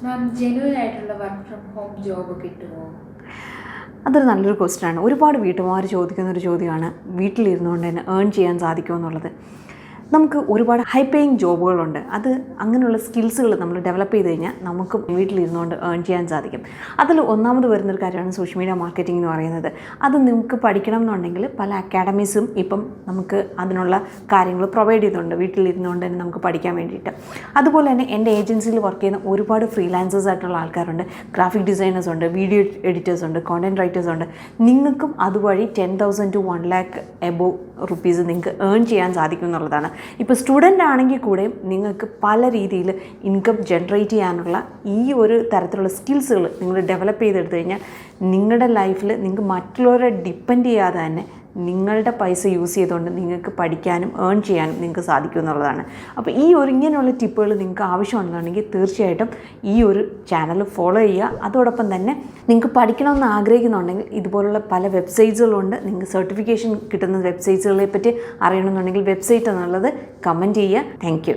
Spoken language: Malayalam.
മാം ജെന്യുവൻ ആയിട്ടുള്ള വർക്ക് ഫ്രം ഹോം ജോബ് കിട്ടുമോ? അതൊരു നല്ലൊരു ക്വസ്റ്റ്യനാണ്. ഒരുപാട് വീട്ടുകാർ ചോദിക്കുന്നൊരു ചോദ്യമാണ് വീട്ടിലിരുന്നുകൊണ്ട് തന്നെ ഏൺ ചെയ്യാൻ സാധിക്കുമോ എന്നുള്ളത്. നമുക്ക് ഒരുപാട് ഹൈ പേയിങ് ജോബുകളുണ്ട്. അത് അങ്ങനെയുള്ള സ്കിൽസുകൾ നമ്മൾ ഡെവലപ്പ് ചെയ്ത് കഴിഞ്ഞാൽ നമുക്ക് വീട്ടിലിരുന്നുകൊണ്ട് ഏൺ ചെയ്യാൻ സാധിക്കും. അതിൽ ഒന്നാമത് വരുന്നൊരു കാര്യമാണ് സോഷ്യൽ മീഡിയ മാർക്കറ്റിംഗ് എന്ന് പറയുന്നത്. അത് നിങ്ങൾക്ക് പഠിക്കണം എന്നുണ്ടെങ്കിൽ പല അക്കാഡമീസും ഇപ്പം നമുക്ക് അതിനുള്ള കാര്യങ്ങൾ പ്രൊവൈഡ് ചെയ്തിട്ടുണ്ട്, വീട്ടിലിരുന്നുകൊണ്ട് തന്നെ നമുക്ക് പഠിക്കാൻ വേണ്ടിയിട്ട്. അതുപോലെ തന്നെ എൻ്റെ ഏജൻസിയിൽ വർക്ക് ചെയ്യുന്ന ഒരുപാട് ഫ്രീലാൻസേഴ്സ് ആയിട്ടുള്ള ആൾക്കാരുണ്ട്, ഗ്രാഫിക് ഡിസൈനേഴ്സ് ഉണ്ട്, വീഡിയോ എഡിറ്റേഴ്സ് ഉണ്ട്, കോണ്ടൻറ് റൈറ്റേഴ്സ് ഉണ്ട്. നിങ്ങൾക്കും അതുവഴി 10,000 to 1 lakh എബോവ് റുപ്പീസ് നിങ്ങൾക്ക് ഏൺ ചെയ്യാൻ സാധിക്കും എന്നുള്ളതാണ്. ഇപ്പോൾ സ്റ്റുഡൻ്റ് ആണെങ്കിൽ കൂടെ നിങ്ങൾക്ക് പല രീതിയിൽ ഇൻകം ജനറേറ്റ് ചെയ്യാനുള്ള ഈ ഒരു തരത്തിലുള്ള സ്കിൽസുകൾ നിങ്ങൾ ഡെവലപ്പ് ചെയ്തെടുത്തു കഴിഞ്ഞാൽ നിങ്ങളുടെ ലൈഫിൽ നിങ്ങൾക്ക് മറ്റുള്ളവരെ ഡിപ്പെൻഡ് ചെയ്യാതെ തന്നെ നിങ്ങളുടെ പൈസ യൂസ് ചെയ്തുകൊണ്ട് നിങ്ങൾക്ക് പഠിക്കാനും ഏൺ ചെയ്യാനും നിങ്ങൾക്ക് സാധിക്കും എന്നുള്ളതാണ്. അപ്പോൾ ഈ ഒരു ഇങ്ങനെയുള്ള ടിപ്പുകൾ നിങ്ങൾക്ക് ആവശ്യമുണ്ടെന്നുണ്ടെങ്കിൽ തീർച്ചയായിട്ടും ഈ ഒരു ചാനൽ ഫോളോ ചെയ്യുക. അതോടൊപ്പം തന്നെ നിങ്ങൾക്ക് പഠിക്കണമെന്ന് ആഗ്രഹിക്കുന്നുണ്ടെങ്കിൽ ഇതുപോലുള്ള പല വെബ്സൈറ്റ്സുകളുണ്ട്. നിങ്ങൾക്ക് സർട്ടിഫിക്കേഷൻ കിട്ടുന്ന വെബ്സൈറ്റ്സുകളെ പറ്റി അറിയണമെന്നുണ്ടെങ്കിൽ വെബ്സൈറ്റ് എന്നുള്ളത് കമൻറ്റ് ചെയ്യുക. Thank you.